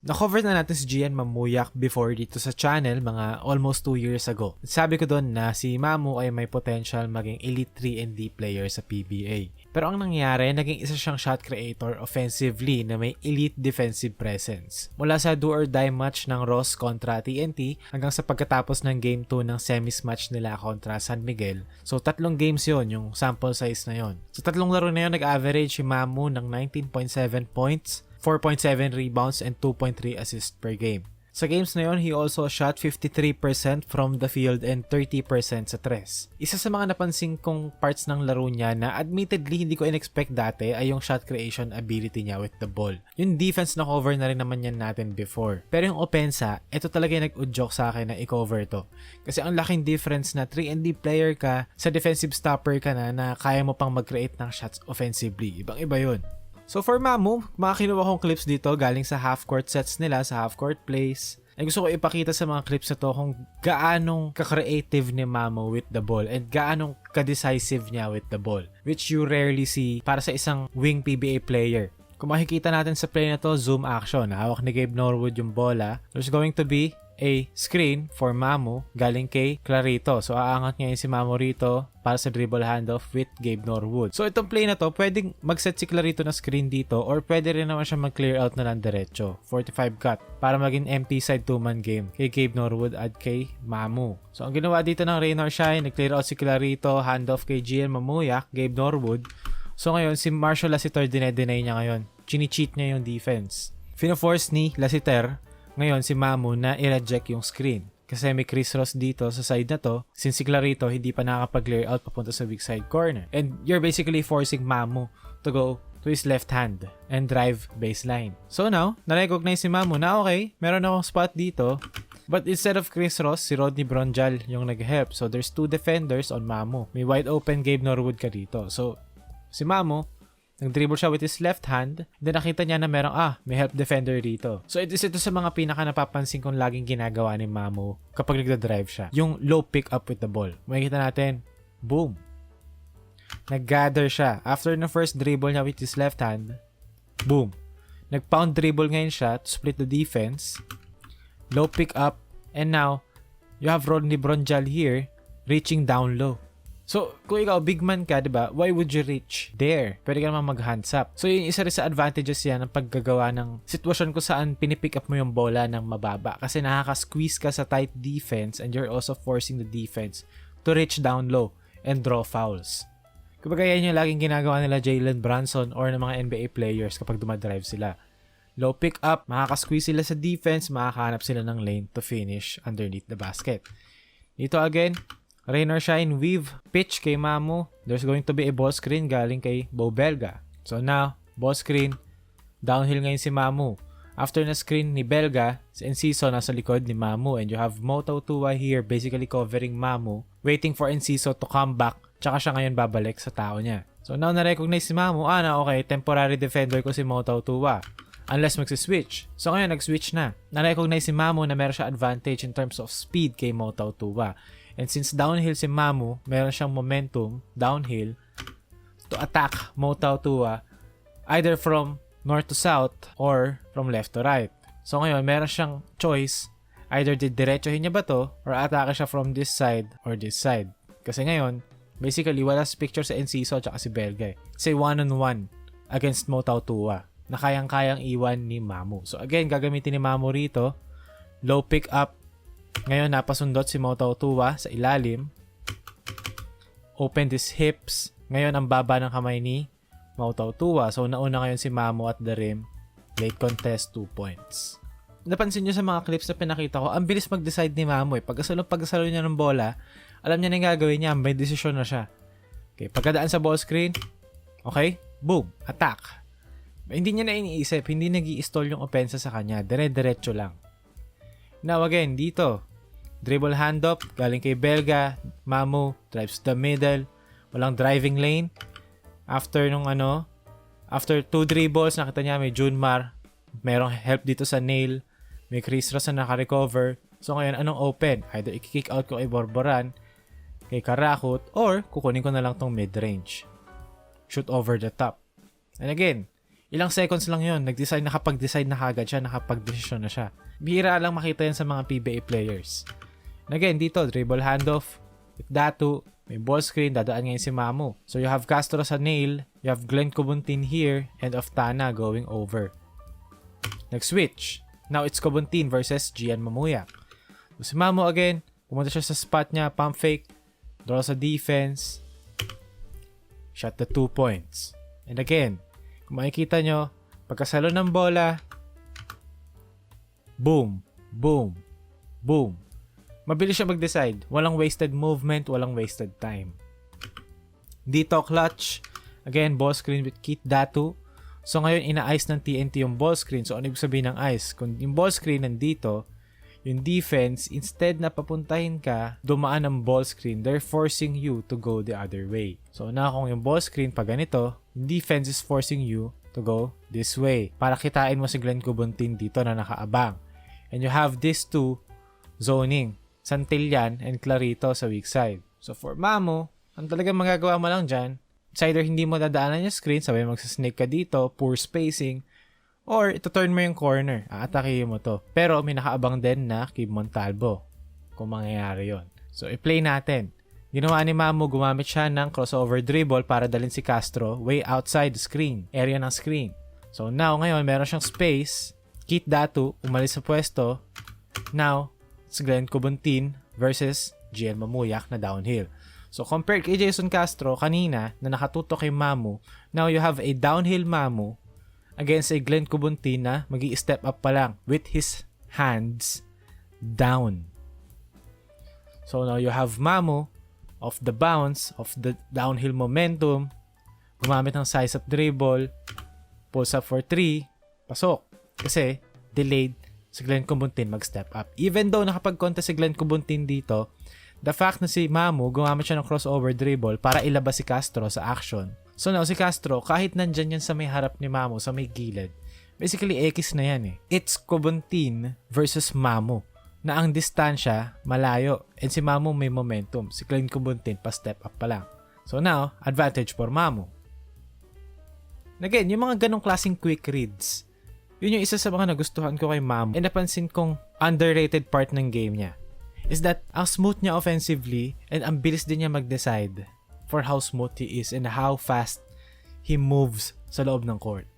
Na-cover na natin si Gian Mamuyak before dito sa channel mga almost 2 years ago. Sabi ko doon na si Mamu ay may potential maging elite 3&D player sa PBA. Pero ang nangyari, naging isa siyang shot creator offensively na may elite defensive presence. Mula sa do or die match ng Ross kontra TNT hanggang sa pagkatapos ng Game 2 ng semis match nila kontra San Miguel. So 3 games yon yung sample size na yon. Sa 3 laro na yon, nag-average si Mamu ng 19.7 points, 4.7 rebounds, and 2.3 assists per game. Sa games na yon, he also shot 53% from the field and 30% sa tres. Isa sa mga napansin kong parts ng laro niya na admittedly hindi ko in-expect dati ay yung shot creation ability niya with the ball. Yung defense na cover na rin naman yan natin before. Pero yung opensa, ito talaga yung nag-udyok sa akin na i-cover to. Kasi ang laking difference na 3&D player ka, sa defensive stopper ka na kaya mo pang mag-create ng shots offensively. Ibang-iba yun. So for Mamu, mga kinuha kong clips dito galing sa half-court sets nila, sa half-court plays. Ay gusto ko ipakita sa mga clips na to kung gaanong ka-creative ni Mamu with the ball and gaanong ka-decisive niya with the ball, which you rarely see para sa isang wing PBA player. Kung makikita natin sa play na to, zoom action. Hawak ni Gabe Norwood yung bola. There's going to be a screen for Mamu galing kay Clarito. So aangat ngayon si Mamu rito para sa dribble handoff with Gabe Norwood. So itong play na to, pwedeng mag-set si Clarito na screen dito or pwede rin naman siya mag-clear out na lang diretso. 45 cut para maging MP side 2-man game kay Gabe Norwood at kay Mamu. So ang ginawa dito ng Rain or Shine, nag-clear out si Clarito, handoff kay Gian Mamuyak, Gabe Norwood. So ngayon si Marshall Lassiter dinedeny niya ngayon. Chini-cheat niya yung defense. Fino-force ni Lassiter ngayon si Mamu na i-reject yung screen. Kasi may Chris Ross dito sa side na to, since si Clarito hindi pa nakakapag-clear out papunta sa weak side corner. And you're basically forcing Mamu to go to his left hand and drive baseline. So now, na-recognize si Mamu na okay, meron akong spot dito. But instead of Chris Ross, si Rodney Bronjal yung nag-help. So there's 2 defenders on Mamu. May wide open Gabe Norwood ka dito. So si Mamu, nag-dribble siya with his left hand, then nakita niya na merong, may help defender dito. So ito sa mga pinaka napapansin kong laging ginagawa ni Mamu kapag nagda-drive siya. Yung low pick up with the ball. Makikita natin, boom. Nag-gather siya. After the first dribble niya with his left hand, boom. Nag-pound dribble ngayon siya to split the defense. Low pick up, and now, you have Rodney Bronjal here, reaching down low. So, kung ikaw, big man ka, diba? Why would you reach there? Pwede ka naman mag-hands up. So, yung isa rin sa advantages yan ng paggagawa ng sitwasyon kung saan pinipick up mo yung bola ng mababa. Kasi nakaka-squeeze ka sa tight defense and you're also forcing the defense to reach down low and draw fouls. Kumbaga yan yung laging ginagawa nila Jalen Brunson or ng mga NBA players kapag dumadrive sila. Low pick up, makaka-squeeze sila sa defense, makakahanap sila ng lane to finish underneath the basket. Dito again, Rain or Shine, weave, pitch kay Mamu. There's going to be a ball screen galing kay Bo Belga. So now, ball screen, downhill ngayon si Mamu. After na screen ni Belga, si Enciso nasa likod ni Mamu and you have Moto Tua here basically covering Mamu, waiting for Enciso to come back, tsaka siya ngayon babalik sa tao niya. So now na-recognize si Mamu, okay, temporary defender ko si Moto Tua. Unless magsiswitch. So ngayon, nag-switch na. Na-recognize si Mamu na meron siya advantage in terms of speed kay Moto Tua. And since downhill si Mamu, meron siyang momentum downhill to attack Moto Tua either from north to south or from left to right. So ngayon, meron siyang choice either diretsohin niya ba to or atake siya from this side or this side. Kasi ngayon, basically, wala sa picture sa Enciso at si Belga. Say one-on-one against Moto Tua na kayang-kayang iwan ni Mamu. So again, gagamitin ni Mamu rito. Low pick up. Ngayon, napasundot si Moto Tua sa ilalim. Open his hips. Ngayon, ang baba ng kamay ni Moto Tua. So, nauna ngayon si Mamu at the rim. Late contest, 2 points. Napansin nyo sa mga clips na pinakita ko, ang bilis mag-decide ni Mamu. Pagkasalo niya ng bola, alam niya na yung gagawin niya. May desisyon na siya. Okay, pagkadaan sa ball screen, okay, boom, attack. Hindi niya na iniisip, hindi nag-i-stall yung opensa sa kanya. Dire-diretso lang. Now again, dito, dribble handoff, galing kay Belga, Mamu, drives the middle, walang driving lane. After 2 dribbles, nakita niya may Junmar, merong help dito sa nail, may Chris Ross na naka-recover. So ngayon, anong open? Either i-kick out ko kay Borboran, kay Karakut, or kukunin ko na lang tong mid-range. Shoot over the top. And again, Ilang seconds lang yun, nakapag-decide na kagad siya, nakapag-desisyon na siya. Bihira lang makita yan sa mga PBA players. And again, dito, dribble handoff, with Datu, may ball screen, dadaan ngayon si Mamu. So you have Castro sa nail, you have Glenn Cobuntin here, and Oftana going over. Next switch. Now it's Cobuntin versus Gian Mamuyak. So si Mamu again, pumunta siya sa spot niya, pump fake, draw sa defense, shot the 2 points. And again, kung makikita nyo, pagkasalo ng bola, boom, boom, boom. Mabilis siya mag-decide. Walang wasted movement, walang wasted time. Dito, clutch. Again, ball screen with Keith Datu. So ngayon, ina-ice ng TNT yung ball screen. So ano ibig sabihin ng ice? Kung yung ball screen nandito, yung defense, instead na papuntahin ka, dumaan ang ball screen, they're forcing you to go the other way. So na kung yung ball screen pa ganito, yung defense is forcing you to go this way. Para kitain mo si Glenn Cobuntin dito na nakaabang. And you have these two zoning. Santillan and Clarito sa weak side. So for Mamu, ang talagang magagawa mo lang dyan, it's either hindi mo dadaanan yung screen, sabay magsasnake ka dito, poor spacing, or ito-turn mo yung corner, aatakihin mo to. Pero may nakaabang din na Kib Montalvo kung mangyayari yon. So i-play natin. Ginawa ni Mamu, gumamit siya ng crossover dribble para dalhin si Castro way outside the screen, area ng screen. So now, ngayon, meron siyang space. Keith Datu, umalis sa pwesto. Now, it's Glenn Cobuntin versus Gian Mamuyak na downhill. So compared kay Jason Castro kanina na nakatutok kay Mamu, now you have a downhill Mamu against a Glenn Cobuntin na magi-step up pa lang with his hands down. So now you have Mamu of the bounce, of the downhill momentum, gumamit ng size up dribble, pulls up for 3, pasok. Kasi delayed si Glenn Cobuntin mag-step up. Even though nakapag-contest si Glenn Cobuntin dito, the fact na si Mamu gumamit siya ng crossover dribble para ilabas si Castro sa action. So now si Castro, kahit nandyan yan sa may harap ni Mamu, sa may gilid, basically X na yan eh. It's Cobuntin versus Mamu na ang distansya malayo and si Mamu may momentum. Si Glenn Cobuntin pa step up pa lang. So now, advantage for Mamu. Again, yung mga ganong klaseng quick reads, yun yung isa sa mga nagustuhan ko kay Mamu and napansin kong underrated part ng game niya is that ang smooth niya offensively and ang bilis din niya mag-decide for how smooth he is and how fast he moves sa loob ng court.